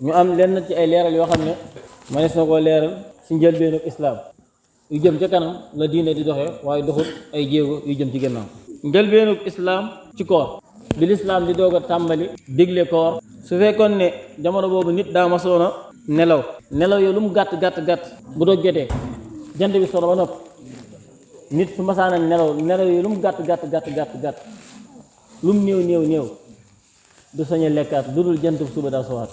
ñu am lenn ci ay leeral yoo xam ne manees na koo leeral ci njëlbeenu islaam yu jëm ca kanam la diine di doxee waaye doxut ay jéego yu jëm ci gannaaw. njëlbeenu islaam ci koor bi lislaam di doog a tàmbali digle koor su fekkoon ne jamono boobu nit daa masoona nelaw yow lu mu gàtt bu doog jotee jant bi sono ba nopp nit su masaana nelaw yi lu mu gàtt lu mu néew du sañ a lekkaat lu dul jant suba daa sowaat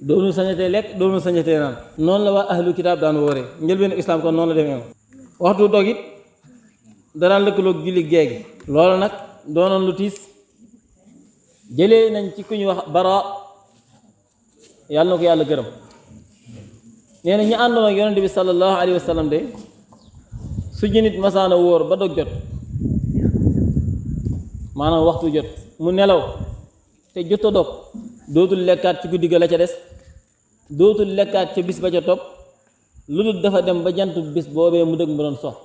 doonu sañatee lekk doonu sañatee naan noonu la waa ahlu kitaab daan wóoree njëlbeenu islaam kon noonu la demee waxtu dog it danaan lëkkaloog julli géegi loolu nag doonoon lu tiis jëlee nañ ci ku ñu wax bara yàlla na ko yàlla gërëm nee na ñu àndoon ak yonente bi sallallahu alayhi wa sallam de su nit masaana wóor ba dog jot maanaam waxtu jot mu nelaw te jot a dog dootul lekkaat ci guddi ga la ca des dootul lekkaat ca bis ba ca topp lu dul dafa dem ba jant bis boobee mu dëgg mu doon sox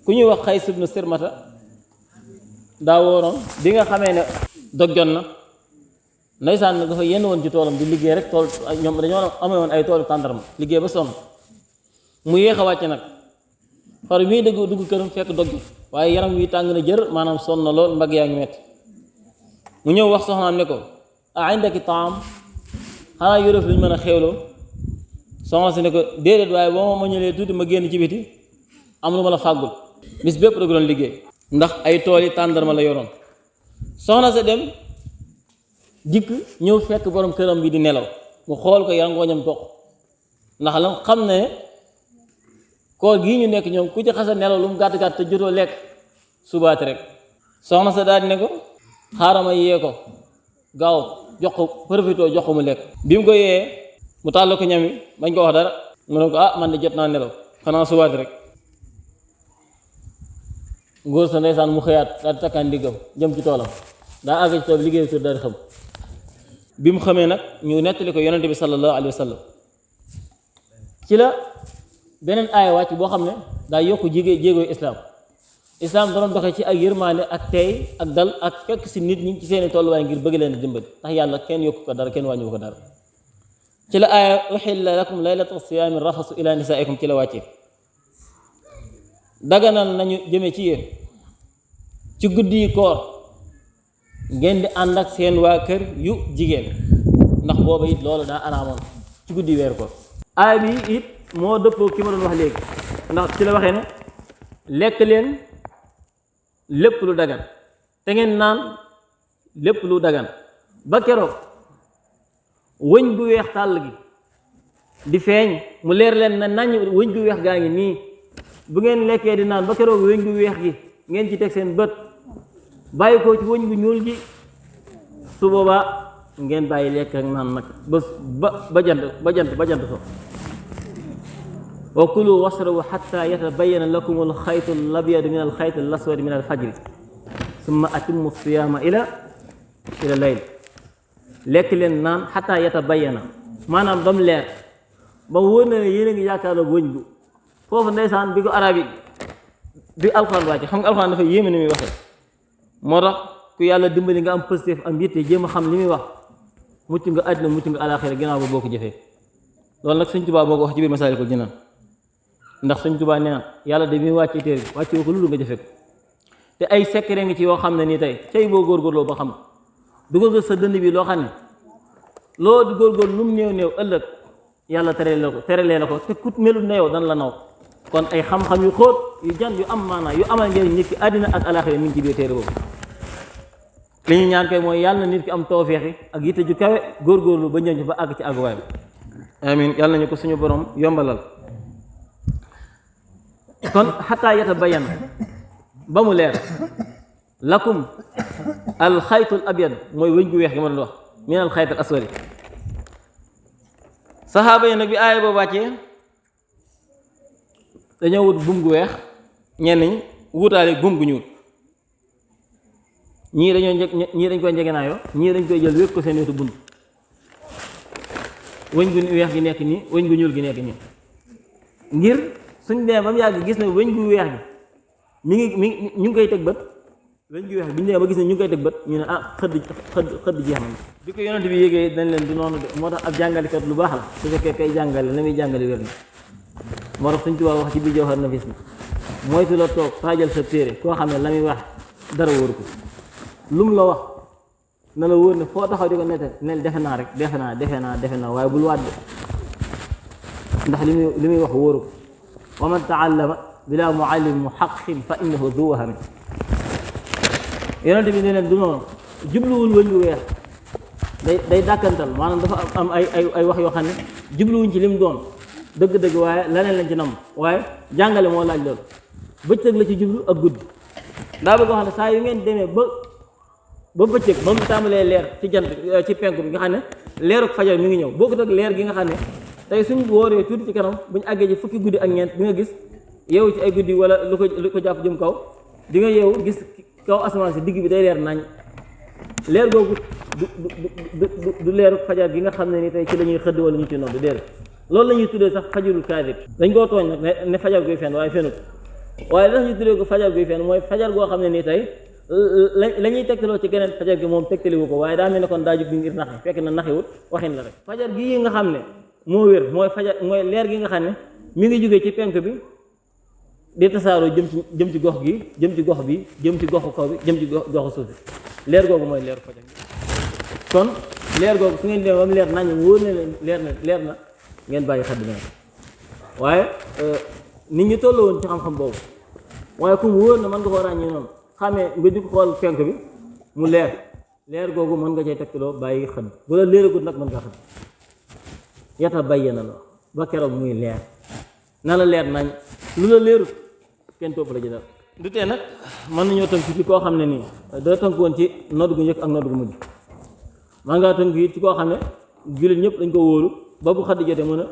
ku ñuy wax Xays ibnu Sirmata daa wóoroon bi nga xamee ne dog jot na ndeysaan nag dafa yenn woon ci toolam di liggéey rek tool ñoom dañoo amee woon ay toolu tàndarma liggéey ba sonn mu yéex a wàcc nag far bii dugg këram fekk dog jot waaye yaram wi tàng na jër maanaam sonn na lool mbagg yaa ngi metti mu ñëw wax soxnaam ne ko a indaki taam xanaa yorof luñ mën a xewloo soxna si ne ko déedéet waaye boo ma ñëwee tuuti ma génn ci biti am lu ma la fàggul bis bépp da doon liggéey ndax ay tool yi tàndarma la yoroon soxna sa dem dikk ñëw fekk borom këram bi di nelaw mu xool ko yarangooñam toq ndax la xam ne koor gii ñu nekk ñoom ku ci xasa nelaw lu mu gàtt te jotoo lekk subaati rek soxna sa daal di ne ko xaaral ma yee ko gaaw jox ko profité jox ko mu lekk bi mu ko yee mu tàll ko ñami bañ ko wax dara mu ne ko man de jot naa nelaw xanaa subaati rek ngóor sa ndeysaan mu xëyaat daal di takkaan ndiggam jëm ci toolam daa àgg ci tool bi liggéey tur daal di xam bi mu xamee nag ñu nettali ko yonente bi sallallahu alayhi wa sallam ci la beneen aaya wàcc boo xam ne daa yokk jéegooy islaam da doon doxee ci ak yërmaande ak teey ak dal ak fekk si nit ñi ci seeni tolluwaay ngir bëgg leen a dimbali ndax yàlla kenn yokku ko dara kenn wàññiwu ko dara ci la aaya uxilla lakum laylata siyaami rafasu ila nisaikum ci la wàccee daganal nañu jëme ci yéen ci guddi yi koor ngeen di ànd ak seen waa kër yu jigéen ndax booba it loolu daa araamoon ci guddi weer koor aaya bi it moo dëppoo ki ma doon wax léegi ndax ci la waxee ne lekk leen lépp lu dagan te ngeen naan lépp lu dagan ba keroog wëñ bu weex tàll gi di feeñ mu leer leen na nañ wëñ bu weex gaa ngi nii bu ngeen lekkee di naan ba keroog wëñ bu weex gi ngeen ci teg seen bët bàyyi ko ci wëñ bu ñuul gi su boobaa ngeen bàyyi lekk ak naan nag ba jant so wa kulu washrabu xatta yatabayana lakum alxaytu alabyadu min alxayti alaswadi min alfajri summa atimmu siyaama ila layl lekk leen naan xatta yatabayana maanaam ba mu leer ba mu wóor na ne yéen a ngi yaakaarloo wëñ bu foofu ndeysaan bi ko arab yi bi alxuraan wàcce xam nga alxuraan dafa yéeme ni muy waxee moo tax ku yàlla dimbali nga am positif am yitte jéem a xam li muy wax mucc nga àddina mucc nga alaxira ginnaaw ba boo ko jëfee loolu nag Sëñ Tuubaa moo ko wax ci biir Masaalikul Jinaan ndax Sëñ Tuubaa nee na yàlla de bi muy wàcce téere bi wàcce ko lu nga jëfe ko te ay secret ngi ci yoo xam ne nii tey cay boo góorgóorloo ba xam dugal nga sa dënd bi loo xam ne loo di góorgóorlu lu mu néew ëllëg yàlla terelee la ko te kut melut na yow dan la naw kon ay xam-xam yu xóot yu jan yu am maanaa yu amal njëriñ nit ki àddina ak alaxira mi ngi ci biir téere boobu li ñu ñaan koy mooy yàlla na nit ki am tawfeexi ak yitte ju kawe góorgóorlu ba ñëw ba àgg ci àgguwaay bi amin yàlla nañu ko suñu borom yombalal kon xataa yatabayyana ba mu leer lakum alxaytul abyad mooy wëñ gu weex gi ma doon wax min alxaytul aswadi saxaaba yi nag bi aaya boobu wàccee dañoo wut buum gu weex ñenn ñi wutaale buum gu ñuul ñii dañ koy njegenaayoo ñii dañ koy jël wékk ko seen wetu bunt wëñ gu weex gi nekk nii wëñ gu ñuul gi nekk nii ngir suñ demee ba mu yàgg gis ne wëñ gu weex gi mi ngi ñu ngi koy teg bët weñ gi weex bi ñu demee ba gis ne ñu ngi koy teg bët ñu ne ah xëdd jeex na bi ko yonent bi yégee dañ leen du noonu de moo tax ab jàngalekat lu baax la su fekkee kay jàngale na muy jàngale wér na moo tax suñ tubaab wax ci biir Jawhar Nafis bi moytu la toog taajal sa téere koo xam ne la muy wax dara wóoru ko lum la wax na la wóor ne foo taxaw di ko nette nel defe naa rek defe naa waaye bul waat ndax li muy wax wóoru ko wa man taallama bila muallim muhaqqin fa innahu du wahami yonent bi ne leen du noonu jubluwul wëñ lu weex day dàkkantal maanaam dafa am ay wax yoo xam ne jubluwuñ ci lim doon dëgg-dëgg waaye leneen lañ ci nam waaye jàngale moo laaj loolu bëccëg la ci jublu ak guddi daa bëgg wax ne saa yu ngeen demee ba bëccëg ba mu tàmbalee leer ci jant ci penku bi nga xam ne leeruk fajar mi ngi ñëw bokkut ak leer gi nga xam ne tey suñ wóoree tuuti ci kanam bu ñu àggee ci fukki guddi ak ñeent bi nga gis yeewu ci ay guddi wala lu ko jàpp jëm kaw di nga yeewu gis kaw asamaan si digg bi day leer nañ leer googu du leeru fajar gi nga xam ne ni tey ci la ñuy xëdd wala ñu ci nodd déer loolu la ñuy tuddee sax fajarul kaadib dañ koo tooñ nag ne fajar guy fenn waaye fenut waaye li tax ñu tuddee ko fajar guy fenn mooy fajar goo xam ne nii tey la ñuy tegtaloo ci geneen fajar gi moom tegtaliwu ko waaye daa mel ne kon daa jóg bi ngir naxe fekk na naxiwut waxin la rek fajar gi nga xam ne moo wér mooy fajar mooy leer gi nga xam ne mi ngi jógee ci penk bi di tasaaroo jëm ci gox gi jëm ci gox bi jëm ci goxu kaw bi jëm ci goxu suuf bi leer googu mooy leeru fajar gi kon leer googu su ngeen demee ba mu leer nañ wóor na leen leer na ngeen bàyyi xadd na waaye nit ñi tolloo woon ci xam-xam boobu waaye ku mu wóor na mën nga koo ràññee noonu xamee nga di ko xool penk bi mu leer googu mën nga cay tegtaloo bàyyi xadd bu la leeragut nag mën nga xadd yata bàyyee na la ba keroog muy leer na la leer nañ lu la leerut kenn topp la ji dara du tee nag mën nañoo tënk ci koo xam ne nii da tënk woon ci nodd gu njëkk ak nodd gu mujj man ngaa tënk it ci koo xam ne jullit ñëpp dañ ko wóolu ba bu xadd jotee mën a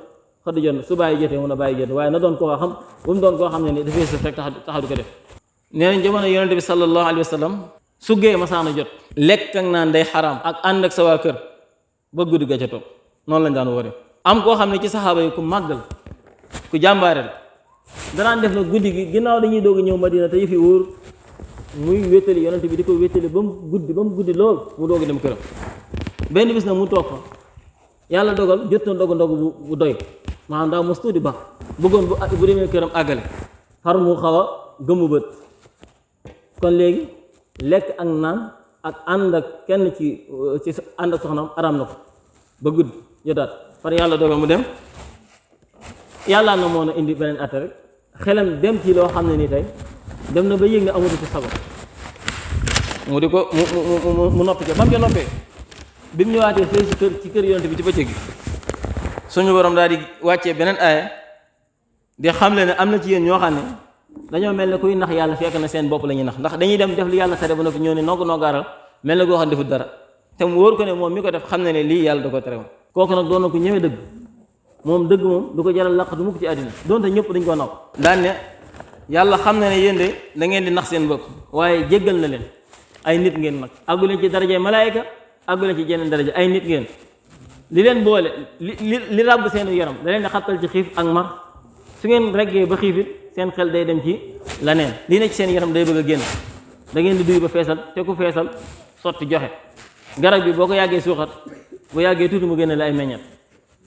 xadd jot na su bàyyi jotee mën a bàyyi jot waaye na doon koo xam bu mu doon koo xam ne nii dafay sëf rek taxaw di ko def nee nañ jamono yonente bi sallallahu alayhi wa sallam su gee masaana jot lekk ak naan day xaraam ak ànd ak sa waa kër ba guddi ga ca topp noonu lañ daan wóoree am koo xam ne ci saxaaba yi ku màggal ku jàmbaare la danaan def na guddi gi ginnaaw dañuy doog a ñëw Madina te yëfi wóor muy wéttali yonent bi di ko wéttali ba mu guddi lool mu doog a dem këram benn bis na mu toog fa yàlla dogal jot na ndogu bu doy maanaam daa mos tuuti ba bëggoon bu demee këram àggale xar mu xaw a gëmmu bët kon léegi lekk ak naan ak ànd ak kenn ci ànd ak soxnaam araam na ko ba guddi jotaat far yàlla dogal mu dem yàlla na moo na indi beneen atte rek xelam dem ci loo xam ne nii tey dem na ba yëg ne amatu ci sago mu di ko mu noppi ca ba mu ca noppee bi mu ñëwaatee fee ci kër yonent bi ci bëccëg gi suñu borom daal di wàccee beneen aaya di xam le ne am na ci yéen ñoo xam ne dañoo mel ne kuy nax yàlla fekk na seen bopp la ñuy nax ndax dañuy dem def lu yàlla tere ba noppi ñëw ne noggaaral mel na koo xam ne defut dara te mu wóor ko ne moom mi ko def xam ne ne lii yàlla da ko tere woon kooku nag doon na ko ñëwee dëgg moom dëgg moom du ko jaral laq du mukk ci àddina donte ñëpp dañ ko naw daan ne yàlla xam na ne yéen de da ngeen di nax seen bopp waaye jéggal na leen ay nit ngeen nag àggu leen ci darajay malaayika àggu leen ci jeneen daraja ay nit ngeen li leen boole li ràbb seen yaram da leen di xattal ci xiif ak mar su ngeen reggee ba xiifit seen xel day dem ci laneen li ne ci seen yaram day bëgg a génn da ngeen di duy ba feesal te ku feesal sotti joxe garab bi boo ko yàggee suuxat bu yàggee tuuti mu génne la ay meññat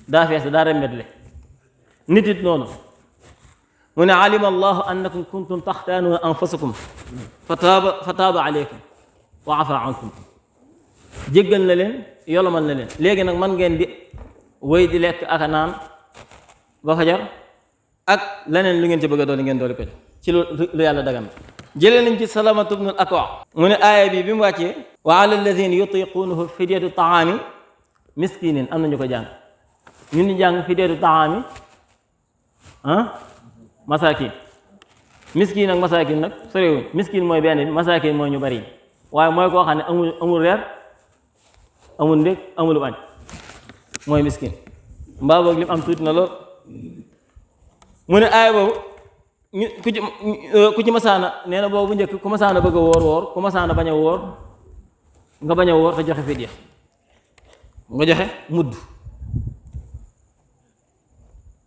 daa fees daa rembetle nit it noonu mu ne alima allahu annakum kuntum taxtaanuuna anfusakum fa taaba aleykum wa afa ankum jéggal na leen yolomal na leen léegi nag man ngeen di wéy di lekk ak a naan ba fajar ak leneen lu ngeen ci bëgg a dooli ngeen dooli ko ci lu yàlla dagan jëlee nañ ci salamatu bnul akwa mu ne aaya bi mu wàccee wa ala alladina yutiquunahu fidyatu taami miskinin am nañu ko jàng ñun ñu jàng fidyatu taami masakin miskin ak masakin nag sorewuñ miskin mooy benn bi masakin mooy ñu bari waaye mooy koo xam ne amul reer amul ndékk amul añ mooy miskin mbaa boog lim am tuuti na lool mu ne aaya boobu ku ci masaana nee na boobu njëkk ku masaana bëgg a woor ku masaana bañ a woor nga bañ a woor te joxe fidya nga joxe mudd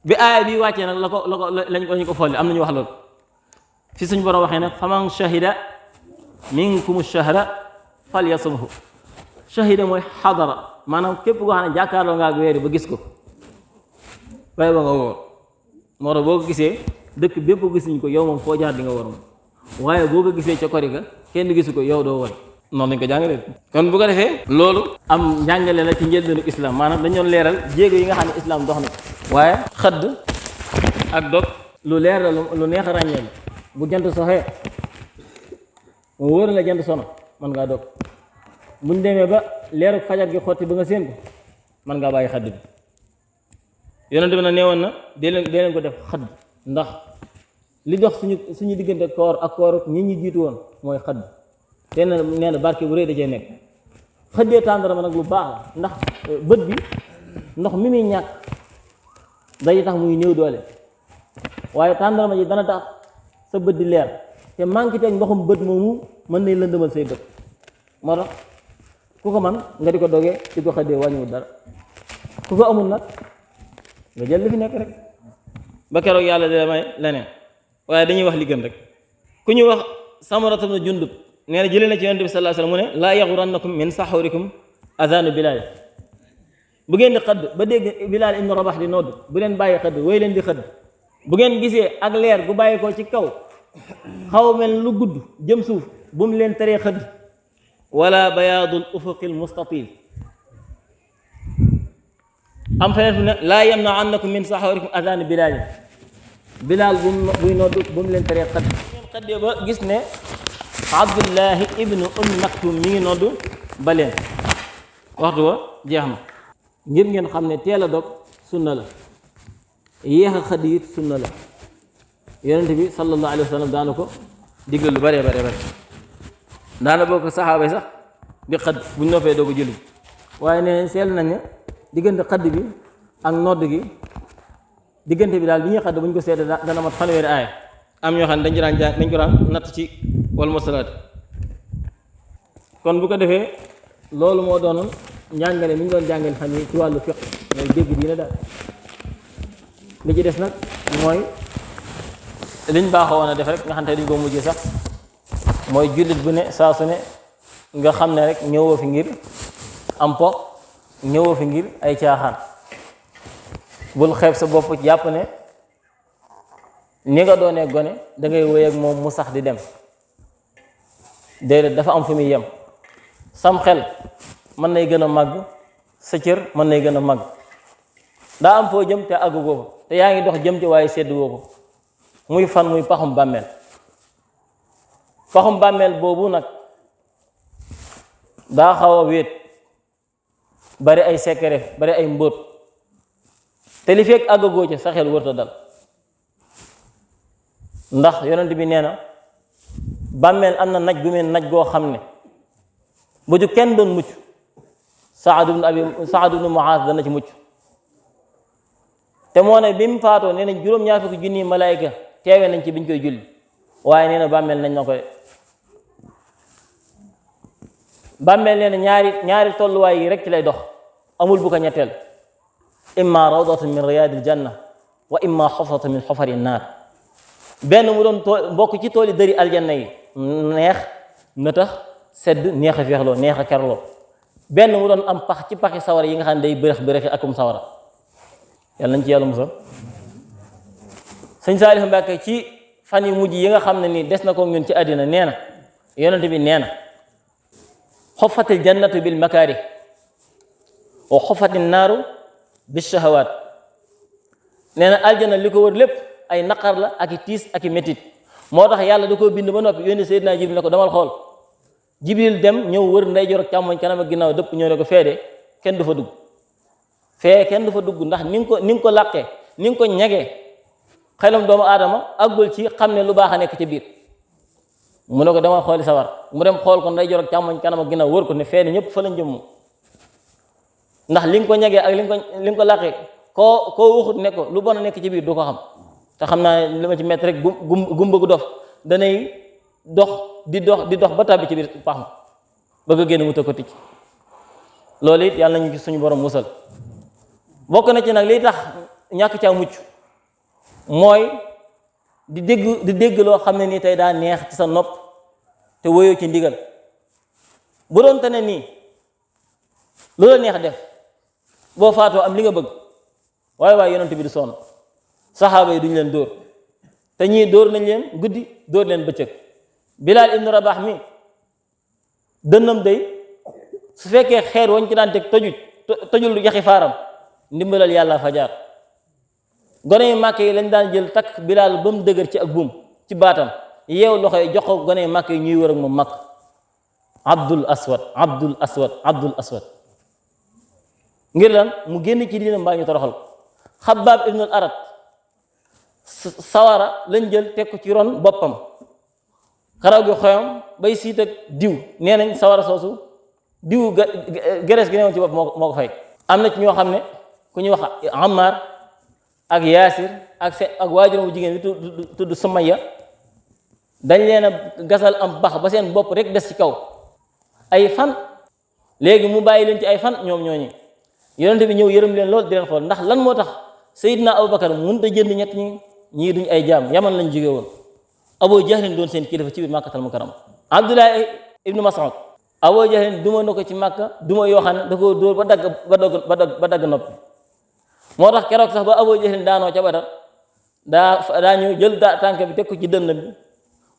bi aaya bi wàccee nag lañu ko folli am nañu wax loolu fi suñu borom waxee nag faman shahida minkum shahra falyasumhu shahida mooy xadara maanaam képp koo xam ne jàkkaarloo nga ak weer ba gis ko waaye ba nga woor moo tax boo ko gisee dëkk bépp gis nañ ko yow moom foo jaar di nga woor moom waaye boo ko gisee ca kori ga kenn gisu ko yow doo woor noonu lañ ko jàngalee kon bu ko defee loolu am njàngale la ci njëlbeenu islam maanaam dañoon leeral jéego yi nga xam ne islam dox na ko waaye xëdd ak dog lu leer la lu neex a ràññee la bu jant soxee mu wóor la jant sono mën ngaa dog buñ demee ba leeru fajar gi xotti ba nga séen ko mën ngaa bàyyi xëdd bi yonent bi na neewoon na dee leen ko def xëdd ndax li dox suñu diggante koor ak koor ñi jiitu woon mooy xëdd te nee na barke bu rëy da cee nekk xëddee tàndarama nag lu baax la ndax bët bi ndox mi muy ñàkk day tax muy néew doole waaye tàndarama ji dana tax sa bët di leer te manqué teg ndoxum bët moomu mën nay lëndëmal say bët moo tax ku ko man nga di ko dogee di ko xëddee wàññiwul dara ku ko amul nag nga jël li fi nekk rek ba keroog yàlla di la may leneen waaye dañuy wax li gën rek ku ñuy wax Samurata ibn Jundub nee na jëlee na ci yonent bi sallallahu alayhi wasallam mu ne laa yaxurannakum min saxurikum adanu Bilaal bu ngeen di xëdd ba dégg Bilaal ibn Rabax di nodd bu leen bàyyi xëdd wooy leen di xëdd bu ngeen gisee ak leer gu bàyyi ko ci kaw xaw mel lu gudd jëm suuf bu mu leen teree xëdd wala bayaadul ufuqil mustatil am feneen fu ne laa yamna annakum min saxurikum adanu Bilaal buy nodd bu mu leen teree xëdd ngeen xëddee ba gis ne Abdullahi ibnu Maktum mi ngi noddu ba leen waxtu wa jeex na ngir ngeen xam ne teel a dog sunna la yéex a xëdd it sunna la yonent bi sallallahu alayhi wa sallam daana ko digal lu bare daana boo ko saxaaba yi sax di xëdd buñ noppee doo ko julli waaye ne seel nañ ne diggante xëdd bi ak nodd gi diggante bi daal bi ñuy xëdd bu ñu ko seetee dana mat fanweeri aaya am ñoo xam ne dañ ko daan natt ci wal mursalaat kon bu ko defee loolu moo doonoon njàngale mi ñu doon jàngale xam ni ci wàllu fiq mooy dégg diina daal li ci des nag mooy liñ baaxoo woon a def rek nga xam ne dañ ko mujjee sax mooy jullit bu ne saa su ne nga xam ne rek ñëwoo fi ngir am po ñëwoo fi ngir ay caaxaan bul xeeb sa bopp jàpp ne ni nga doonee gone da ngay wéy ak moom mu sax di dem déedéet dafa am fu muy yem sam xel mën nay gën a màgg sa cër mën nay gën a màgg daa am foo jëm te àggu ko te yaa ngi dox jëm ci waaye sedd woo ko muy fan muy paxum bàmmeel boobu nag daa xaw a wéet bari ay secret bari ay mbóot te li fekk àggagoo ci sa xel wërta dal ndax yonent bi nee na bàmmeel am na naj gu mel naj goo xam ne bu ju kenn doon mucc Saad ibn Muaaz dana ci mucc te moo ne bi mu faatoo nee na juróom-ñaar fukki junni malaayka teewe nañ ci biñ koy julli waaye nee na bàmmeel nañ na ko de bàmmeel nee na ñaari tolluwaay yi rek ci lay dox amul bu ko ñetteel imma rawdatun min riyaadil janna wa imma xufratun min xufari naar benn mu doon bokk ci tooli dëri aljanna yi neex na tax sedd neex a feexloo neex a kerloo benn mu doon am pax ci paxi sawara yi nga xam ne day bërëx akum sawara yàlla nañ ci yàlla musal sëñ Saalihu Mbàkke ci fan yu mujj yi nga xam ne nii des na ko ñun ci àddina nee na yonent bi nee na xoffatil jannatu bil makaari wa xoffatil naaru bis shahawaat nee na aljanna li ko wër lépp ay naqar la ak i tiis ak i métit moo tax yàlla da koo bind ba noppi yónni Seydina Jibril ne ko damal xool Jibril dem ñëw wër ndeyjoor ak càmmoñ kanam ak ginnaaw dëpp ñëw ne ko feede kenn du fa dugg kenn du fa dugg ndax ni nga ko làqee ni nga ko ñegee xelam doomu aadama àggul ci xam ne lu baax a nekk ci biir mu ne ko demal xooli sawar mu dem xool ko ndeyjoor ak càmmoñ kanam ak ginnaaw wër ko ne feede ñëpp fa lañ jëm ndax li nga ko ñegee ak li nga ko làqee koo waxut ne ko lu bon a nekk ci biir du ko xam te xam naa li ma ci métti rek gumba gu dof danay dox di dox ba tàbbi ci biir pax ma bëgg a génn mu ko ticc loolu it yàlla nañu ci suñu borom musal bokk na ci nag liy tax ñàkk caa mucc mooy di dégg loo xam ne nii tey daa neex ci sa nopp te woyoo ci ndigal bu doon te ne nii lu la neex def boo faatoo am li nga bëgg waaye yonent bi du sonn saxaaba yi duñ leen dóor te ñii dóor nañ leen guddi dóor leen bëccëg Bilal ibnu Rabax mi dënnam day su fekkee xeer wañ ci daan teg tojul yaxi faaram ndimbalal yàlla fa jaar gone yu màkk yi lañ daan jël takk Bilal ba mu dëgër ci ak buum ci baatam yeew loxo yi jox ko gone yu màkk yi ñuy wër ak moom màkk Abdul Aswad ngir lan mu génn ci diina mbaa ñu toroxal ko Xabbaab ibnul Arat sawara lañ jël teg ko ci ron boppam karaw gi xoyam bay siit ak diw nee nañ sawara soosu diw gerees gi newoon ci bopp moo ko fay am na ci ñoo xam ne ku ñuy wax Ammar ak Yaasir ak waajuram bu jigéen bi tudd Sumayya dañ leen a gasal am bax ba seen bopp rek des ci kaw ay fan léegi mu bàyyi leen ci ay fan ñoom ñooñu yonent bi ñëw yërëm leen lool di leen xool ndax lan moo tax Seydina Abubakar mënut a jënd ñett ñii duñ ay jaam Yaman lañ jóge woon Abu Jahlin doon seen kilifa ci biir Makkatal Mukarram Abdullah ibnu Mas'ud Abu Jahlin duma na ko ci Makka duma yoo xam ne da koo dóor ba dagg noppi moo tax keroog sax ba Abu Jahlin daanoo ca Badar daa ñëw jël tànk bi teg ko ci dënn bi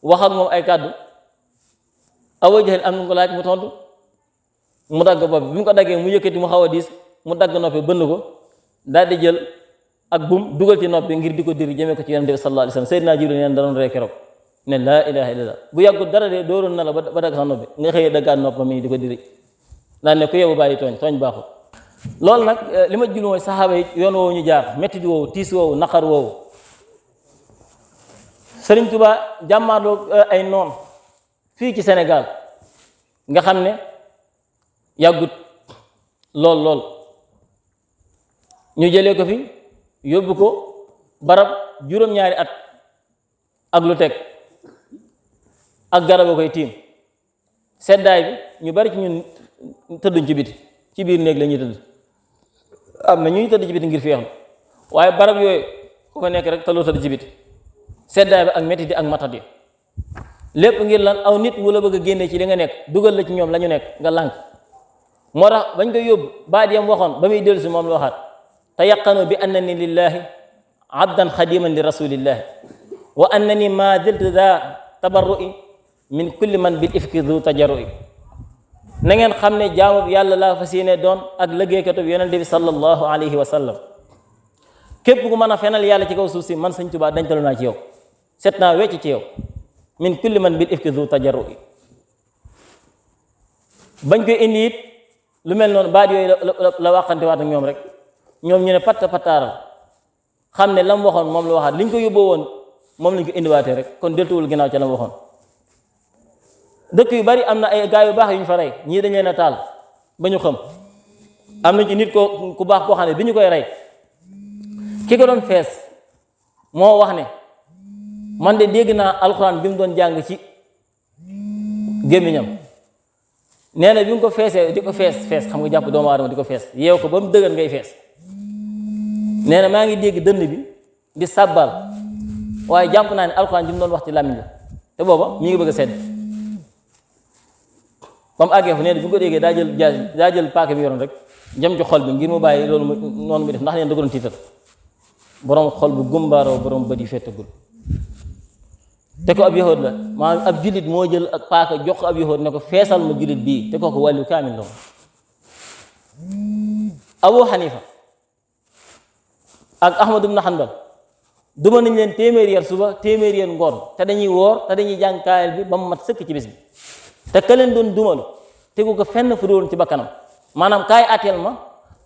wax ak moom ay kàddu Abu Jahlin am na ko laaj mu tontu mu dagg bopp bi mu ko daggee mu yëkkati mu xaw a diis mu dagg noppi bënn ko daal di jël ak bum dugal ci noppi ngir di ko diri jëmee ko ci yonent bi sallallahu alayhi wasallam Seydina Jibril neen da doon ree keroog ne laa ilaha illallah bu yàggul dara de dooroon na la ba dagg sa noppi nga xëyee daggaat noppam mi di ko diri daan ne ku yebu bàyyi tooñ baaxul loolu nag li ma jul mooy saxaaba yi yoon woowu ñu jaar mettit woowu tiis woowu naqar woowu Sëriñ Tuubaa jàmmaarloo ay noon fii ci Sénégal nga xam ne yàggut lool ñu jëlee ko fi yóbbu ko barab juróom-ñaari at ak lu teg ak garab a koy tiim seddaay bi ñu bari ci ñun tëdduñ ci biti ci biir néeg la ñuy tëdd am na ñuy tëdd ci biti ngir feexlu waaye barab yooyu ku fa nekk rek taloo tëdd ci biti seddaay bi ak metti ak matat yi lépp ngir lan aw nit wu la bëgg a génne ci li nga nekk dugal la ci ñoom la ñu nekk nga lànk moo tax bañ koy yóbbu baat yam waxoon ba muy dellu si moom la waxaat tayaqanu bi annani lillahi abdan xadiman li rasulillahi wa annani ma diltu da tabarru'i min kulli man bil ifki du tajarru'i na ngeen xam ne jaamu yàlla laa fas yéene doon ak liggéeykatu yonente bi sallallahu alayhi wa sallam képp ku mën a fenal yàlla ci kaw suuf si man Sëñ Tuubaa dañtalu naa ci yow set naa wecc ci yow min kulli man bil ifki du tajarru'i bañ koy indi it lu mel noonu baat yooyu la waxante waat ak ñoom rek ñoom ñu ne pattaaral xam ne lam waxoon moom la waxaat liñ ko yóbboo woon moom lañ ko indiwaatee rek kon deltuwul ginnaaw ca lam waxoon dëkk yu bari am na ay gaay yu baax yu ñu fa rey ñii dañ leen a taal ba ñu xam am na ci nit ku baax koo xam ne bi ñu koy rey ki ko doon fees moo wax ne man de dégg naa alxuraan bi mu doon jàng ci gémmiñam nee na bi mu ko feesee di ko fees xam nga jàpp doomu aadama di ko fees yeew ko ba mu dëgër ngay fees nee na maa ngi dégg dënn bi di sàbbal waaye jàpp naa ne alxuraan ji mu doon wax ci làmmiñ la te booba mi ngi bëgg a sedd ba mu àggee fu nee na bi mu ko déggee daa jël paaka bi yoroon rek jëm ci xol bi ngir mu bàyyi loolu noonu mu def ndax neen da ko doon tiital borom xol bu gumbaaroo borom bët yi fettagul te ko ab yahood la maanaam ab jullit moo jël ak paaka jox ko ab yahood ne ko feesal ma jullit bii te kooku wàllu kaamil la woon Abu Hanifa ak Ahmad ibn Hanbal duma nañ leen téeméeri yar suba téeméeri yar ngoon te dañuy woor te dañuy jàng kaamil bi ba mu mat sëkk ci bis bi te ka leen doon dumalu tegu ko fenn fu doon ci bakkanam maanaam kaay atteel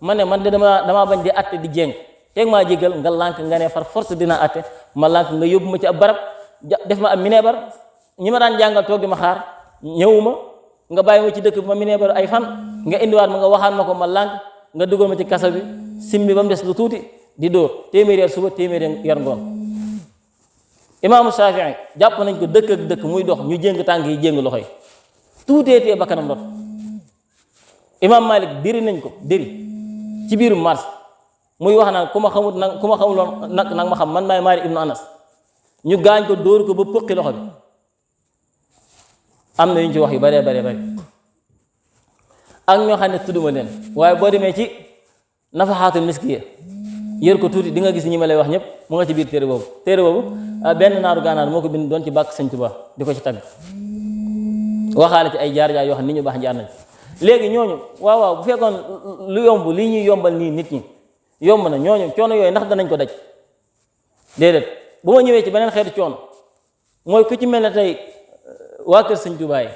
ma ne man de damaa bañ di atte di jéng teeg maa jégal nga lànk nga ne far force dina atte ma lànk nga yóbbu ma ci ab barab def ma am mineebar ñi ma daan jàngal toog di ma xaar ñëwuma nga bàyyi ma ci dëkk bi ma mineebar ay fan nga indiwaat ma nga waxaat ma ko ma lànk nga dugal ma ci kasa bi simbi ba mu des lu tuuti di dóor téeméeri yar suba téeméeri yar ngoon imaamu Shafii jàpp nañ ko dëkk ak dëkk muy dox ñu jéng tànk yi jéng loxo yi tuuteetee bakkanam lot imaam Malik diri nañ ko diri ci biiru mars muy wax naan ku ma xamuloon nag ma xam man maay Maalik ibnu Anas ñu gaañ ko dóor ko ba pëqi loxo bi am na yu ñu ci wax yu bare ak ñoo xam ne tudduma leen waaye boo demee ci nafaxaatul miskiya yër ko tuuti di nga gis ñi ma lay wax ñëpp mu nga ci biir téere boobu benn naaru gànnaar moo ko bind doon ci bàkk Sëñ Tuubaa di ko ci tagg waxaale ci ay jaar-jaar yoo xam ne nit ñu baax jaar nañ léegi ñooñu waaw bu fekkoon lu yomb lii ñuy yombal nii nit ñi yomb na ñooñu coono yooyu ndax danañ ko daj déedéet bu ma ñëwee ci beneen xeetu coono mooy ku ci mel ne tey waa kër Sëñ Tuubaa yi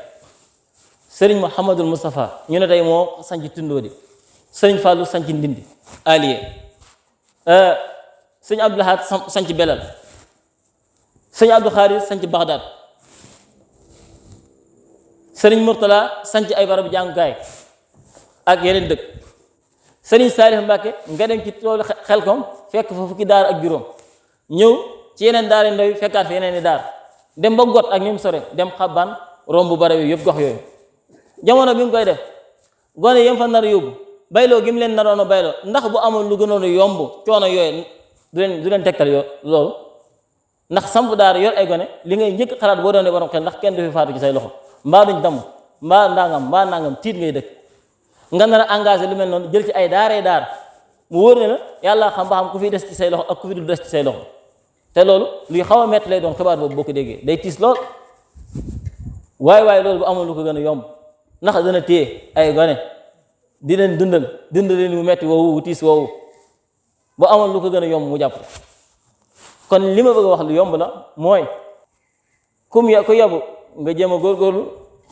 sëriñ Mouhamadul Moustapha ñu ne tey moo sanc Tundóodi sëriñ Fallou sanc Ndindi Alié sëñ Abdou Lahad sanc Belal sëñ Abdou Khadir sanc Bagdad sëriñ Mourtala sanc ay barabu jàngukaay ak yeneen dëkk sëriñ Saalih Mbàkke nga dem ci toolu Xelkom fekk fa fukki daar ak juróom ñëw ci yeneen daara ndaw yi fekkaat fi yeneen i daar dem ba got ak ni mu sore dem xabbaan romb barab yi yëpp gox yooyu jamono bi mu koy def gone yem fa nar a yóbbu bayloo gi mu leen naroon a bayloo ndax bu amoon lu gënoon a yomb coono yooyu du leen tegtal loolu ndax samp daara yor ay gone li ngay njëkk xalaat boo doonee borom xel ndax kenn du fi faatu ci say loxo mbaa duñ damm mbaa nangam tiit ngay dëkk nga nar a engagé lu mel noonu jël ci ay daar mu wóor ne la yàlla xam ba xam ku fi des ci say loxo ak ku fi du des ci say loxo te loolu luy xaw a métti lay doon xibaar boobu boo ko déggee day tiis lool waaye loolu bu amoon lu ko gën a yomb ndax dana téye ay gone di leen dundal mu metti woowu wu tiis woowu bu amoon lu ko gën a yomb mu jàpp kon li ma bëgg a wax lu yomb la mooy ku yabu nga jéem a góorgóorlu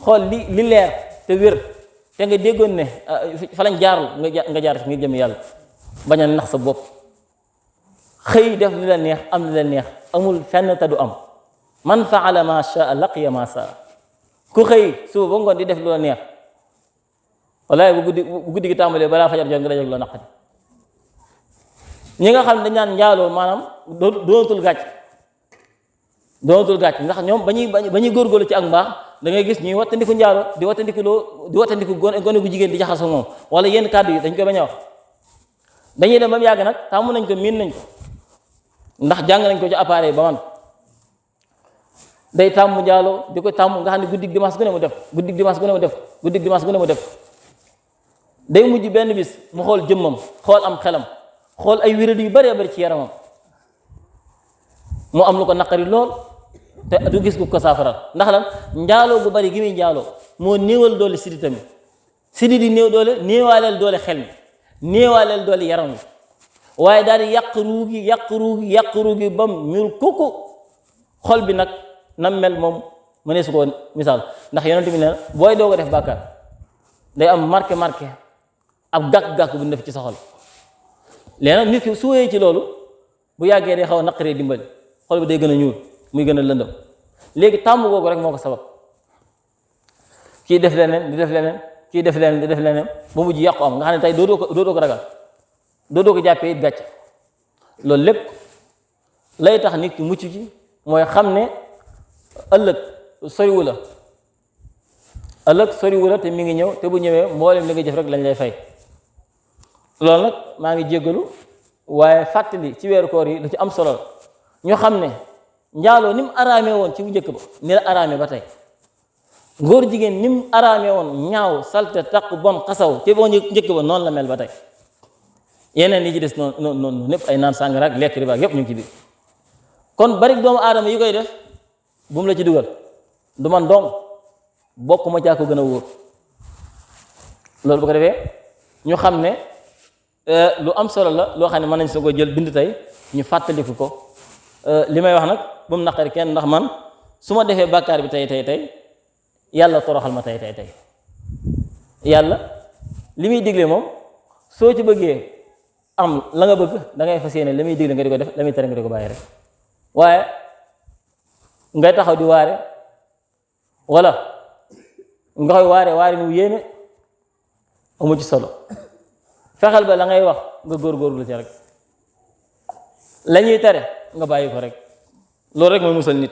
xool li leer te wér te nga déggoon ne fa lañ jaarul nga jaar ngir jëm yàlla bañ a nax sa bopp xëy def li la neex am li la neex amul fenn te du am man faala ma shaa laqiya ma saa ku xëy suba ba ngoon di def lu la neex wallaay bu guddi gi tàmbalee balaa fajar jot nga dajeg loo naqari ñi nga xam dañ naan njaaloo maanaam doonatul gàcc ndax ñoom ba ñuy góorgóorlu ci ak mbaax da ngay gis ñuy wattandiku njaaloo di wattandiku gone gu jigéen di jaxasoo moom wala yenn kàddu yi dañ koy bañ a wax dañuy dem ba mu yàgg nag tàmm nañ ko miin nañ ko ndax jàng nañ ko ci appareil ba man day tàmm njaaloo di ko tàmm nga xam ne guddig dimanche gu ne mu def day mujj benn bis mu xool jëmmam xool am xelam xool ay wéradi yu bëree bëri ci yaramam mu am lu ko naqari lool te du gis ku ko saafaral ndax lan njaaloo gu bari gi muy njaaloo moo néewal doole sidit tamit sidit yi néew doole néewaaleel doole xel mi néewaaleel doole yaram wi waaye daal di yàq ruugi bam ñuul kukku xol bi nag nam mel moom mënee su ko misaal ndax yonent bi nee na booy doog a def bàkkaar day am marqué ab gàkk-gàkk bu def ci sa xol léegi nag nit ki su wéyee ci loolu bu yàggee day xaw a naqaree dimbali xol bi day gën a ñuul muy gën a lëndëm léegi tàmm googu rek moo ko sabab kii def leneen di def leneen ba mujj yàqu am nga xam ne tey dootoo ko ragal dootoo ko jàppee it gàcc loolu lépp lay tax nit ki mucc ci mooy xam ne ëllëg soriwu la te mi ngi ñëw te bu ñëwee mboolem li nga jëf rek lañ lay fay loolu nag maa ngi jéggalu waaye fàttali ci weeru koor yi lu ci am solo ñu xam ne njaaloo ni mu araamee woon ci bu njëkk ba ni la araamee ba tey góor jigéen ni mu araamee woon ñaaw salte taq bon xasaw ci boo njëkk ba noonu la mel ba tey yeneen yi ci des noonu népp ay naan sàngara ak lekk riba ak yépp ñu ngi ci biir kon bari doomu aadama yi koy def bu mu la ci dugal du man doom bokk ma caa ko gën a wóor loolu bu ko defee ñu xam ne lu am solo la loo xam ne mën nañ soo ko jël bind tey ñu fàttaliku ko li may wax nag bu mu naqari kenn ndax man su ma defee bàkkaar bi tey yàlla toroxal ma tey yàlla li muy digle moom soo ci bëggee am la nga bëgg da ngay fas yéene li muy digle nga di ko def la muy tere nga di ko bàyyi rek waaye ngay taxaw di waare wala nga koy waare mu yéene amu ci solo fexeel ba la ngay wax nga góorgóorlu ci rek la ñuy tere nga bàyyi ko rek loolu rek mooy musal nit